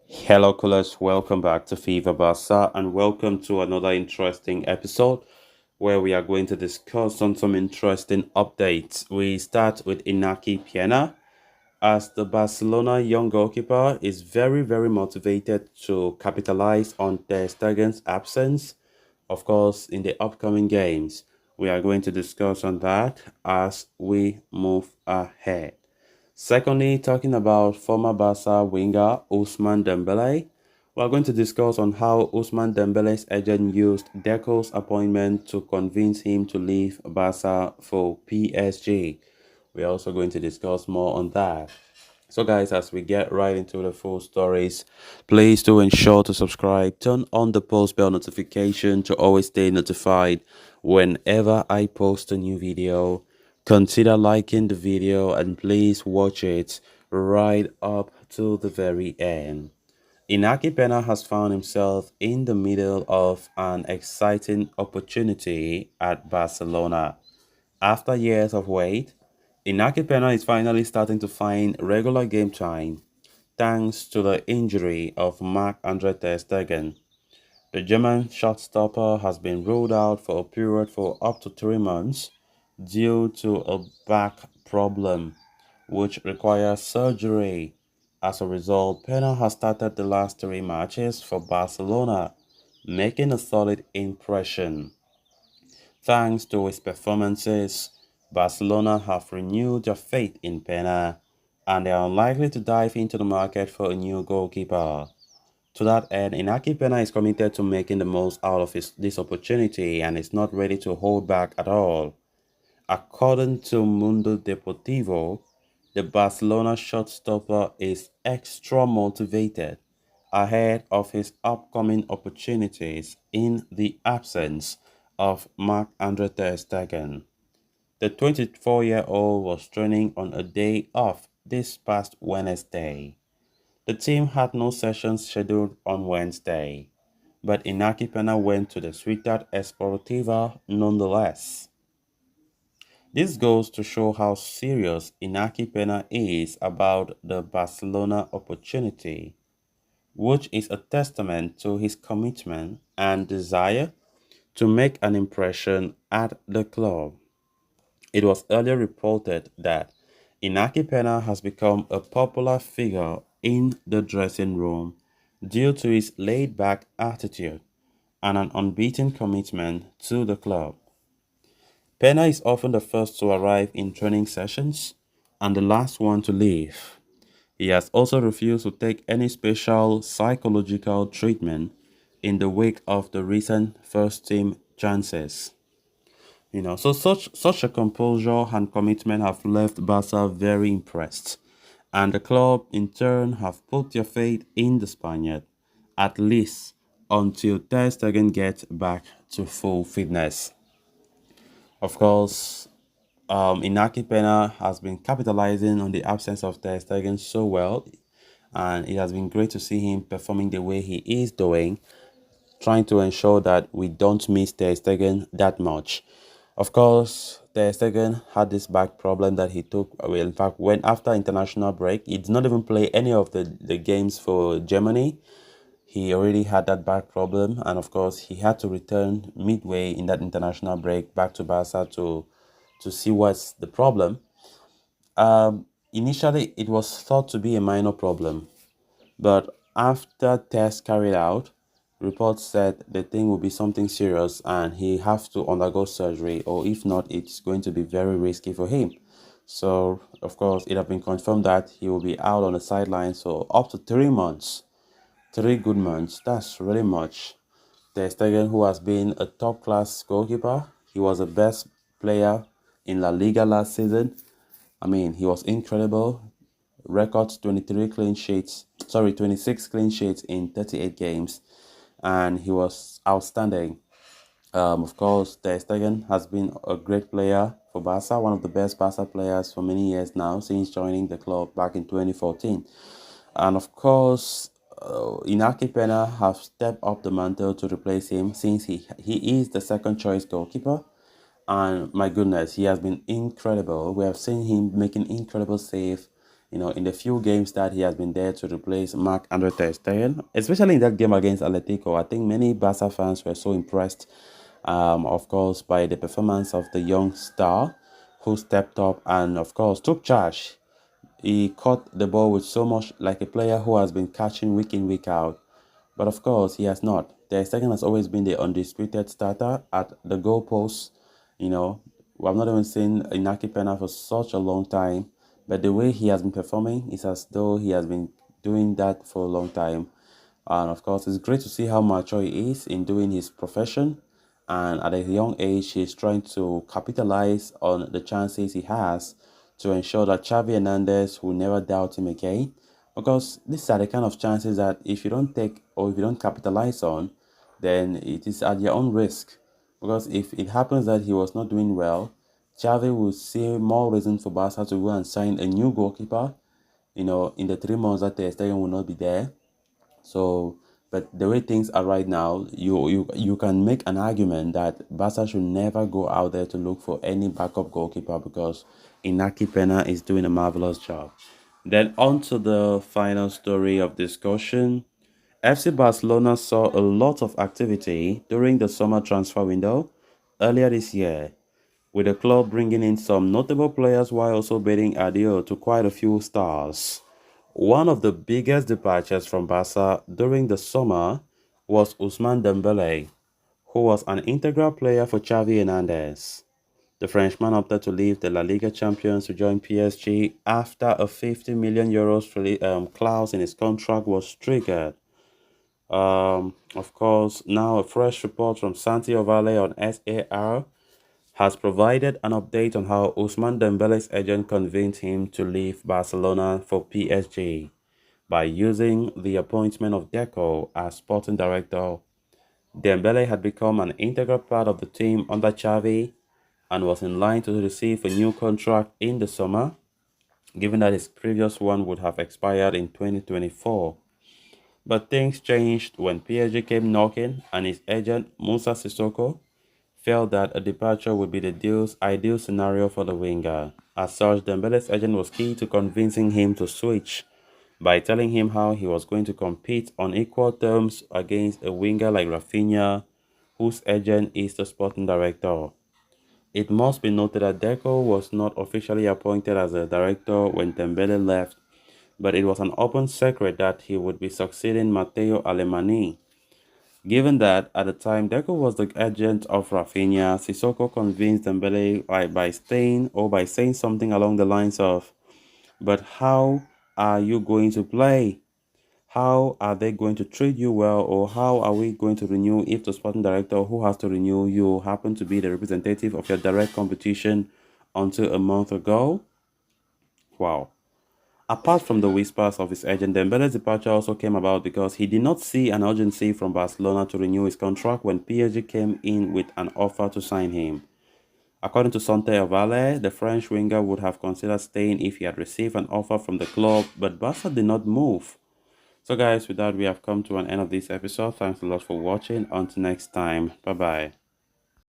Hello, coolers. Welcome back to Fever Barca and welcome to another interesting episode where we are going to discuss on some interesting updates. We start with Inaki Pena as the Barcelona young goalkeeper is very motivated to capitalize on Ter Stegen's absence, of course, in the upcoming games. We are going to discuss on that as we move ahead. Secondly, talking about former Barca winger Ousmane Dembele, we are going to discuss on how Ousmane Dembele's agent used Deco's appointment to convince him to leave Barca for PSG. We're also going to discuss more on that. So guys, as we get right into the full stories, please do ensure to subscribe, turn on the post bell notification to always stay notified whenever I post a new video. Consider liking the video and please watch it right up to the very end. Inaki Pena has found himself in the middle of an exciting opportunity at Barcelona. After years of wait, Inaki Pena is finally starting to find regular game time thanks to the injury of Marc-Andre Ter Stegen. The German shortstopper has been ruled out for a period for up to 3 months due to a back problem, which requires surgery. As a result, Pena has started the last three matches for Barcelona, making a solid impression. Thanks to his performances, Barcelona have renewed their faith in Pena and they are unlikely to dive into the market for a new goalkeeper. To that end, Inaki Pena is committed to making the most out of this opportunity and is not ready to hold back at all. According to Mundo Deportivo, the Barcelona shortstopper is extra motivated ahead of his upcoming opportunities in the absence of Marc-Andre Ter Stegen. The 24-year-old was training on a day off this past Wednesday. The team had no sessions scheduled on Wednesday, but Inaki Pena went to the Ciudad Esportiva nonetheless. This goes to show how serious Inaki Pena is about the Barcelona opportunity, which is a testament to his commitment and desire to make an impression at the club. It was earlier reported that Inaki Pena has become a popular figure in the dressing room due to his laid back attitude and an unbeaten commitment to the club. Pena is often the first to arrive in training sessions and the last one to leave. He has also refused to take any special psychological treatment in the wake of the recent first team chances. So such a composure and commitment have left Barca very impressed, and the club in turn have put their faith in the Spaniard, at least until Ter Stegen gets back to full fitness. Of course, Inaki Pena has been capitalizing on the absence of Ter Stegen so well, and it has been great to see him performing the way he is doing, trying to ensure that we don't miss Ter Stegen that much. Of course, Ter Stegen had this back problem that he took. Well, in fact, when after international break, he did not even play any of the games for Germany. He already had that back problem, and of course, he had to return midway in that international break back to Barca to see what's the problem. Initially, it was thought to be a minor problem, but after tests carried out, reports said the thing will be something serious and he has to undergo surgery, or if not, it's going to be very risky for him. So, of course, it has been confirmed that he will be out on the sidelines for up to 3 months. 3 good months, that's really much. Ter Stegen, who has been a top-class goalkeeper, he was the best player in La Liga last season. I mean, he was incredible. Records 26 clean sheets in 38 games, and he was outstanding. Of course, Ter Stegen has been a great player for Barca, one of the best Barca players for many years now, since joining the club back in 2014. And of course, Inaki Pena have stepped up the mantle to replace him since he is the second choice goalkeeper. And my goodness, he has been incredible. We have seen him making incredible saves in the few games that he has been there to replace Marc-Andre ter Stegen, especially in that game against Atletico. I think many Barca fans were so impressed, of course, by the performance of the young star who stepped up and, of course, took charge. He caught the ball with so much like a player who has been catching week in, week out. But of course, he has not. Ter Stegen has always been the undisputed starter at the goalpost. We have not even seen Inaki Pena for such a long time. But the way he has been performing is as though he has been doing that for a long time. And of course, it's great to see how mature he is in doing his profession. And at a young age, he's trying to capitalize on the chances he has to ensure that Xavi Hernandez will never doubt him again. Because these are the kind of chances that if you don't take or if you don't capitalize on, then it is at your own risk. Because if it happens that he was not doing well, Xavi will see more reason for Barca to go and sign a new goalkeeper, in the 3 months that Ter Stegen will not be there. So, but the way things are right now, you can make an argument that Barca should never go out there to look for any backup goalkeeper because Inaki Pena is doing a marvelous job. Then on to the final story of discussion. FC Barcelona saw a lot of activity during the summer transfer window earlier this year, with the club bringing in some notable players while also bidding adieu to quite a few stars. One of the biggest departures from Barca during the summer was Ousmane Dembele, who was an integral player for Xavi Hernandez. The Frenchman opted to leave the La Liga champions to join PSG after a 50 million euros clause in his contract was triggered. Of course, now a fresh report from Santi Ovale on SAR has provided an update on how Ousmane Dembele's agent convinced him to leave Barcelona for PSG by using the appointment of Deco as sporting director. Dembele had become an integral part of the team under Xavi and was in line to receive a new contract in the summer, given that his previous one would have expired in 2024. But things changed when PSG came knocking and his agent Moussa Sissoko felt that a departure would be the deal's ideal scenario for the winger. As such, Dembele's agent was key to convincing him to switch by telling him how he was going to compete on equal terms against a winger like Rafinha, whose agent is the sporting director. It must be noted that Deco was not officially appointed as a director when Dembele left, but it was an open secret that he would be succeeding Matteo Alemany. Given that at the time Deco was the agent of Rafinha, Sissoko convinced Dembele by saying something along the lines of, "But how are you going to play? How are they going to treat you well, or how are we going to renew if the sporting director who has to renew you happen to be the representative of your direct competition until a month ago?" Wow. Apart from the whispers of his agent, Dembele's departure also came about because he did not see an urgency from Barcelona to renew his contract when PSG came in with an offer to sign him. According to Santé Valle, the French winger would have considered staying if he had received an offer from the club, but Barca did not move. So guys, with that, we have come to an end of this episode. Thanks a lot for watching. Until next time, bye bye.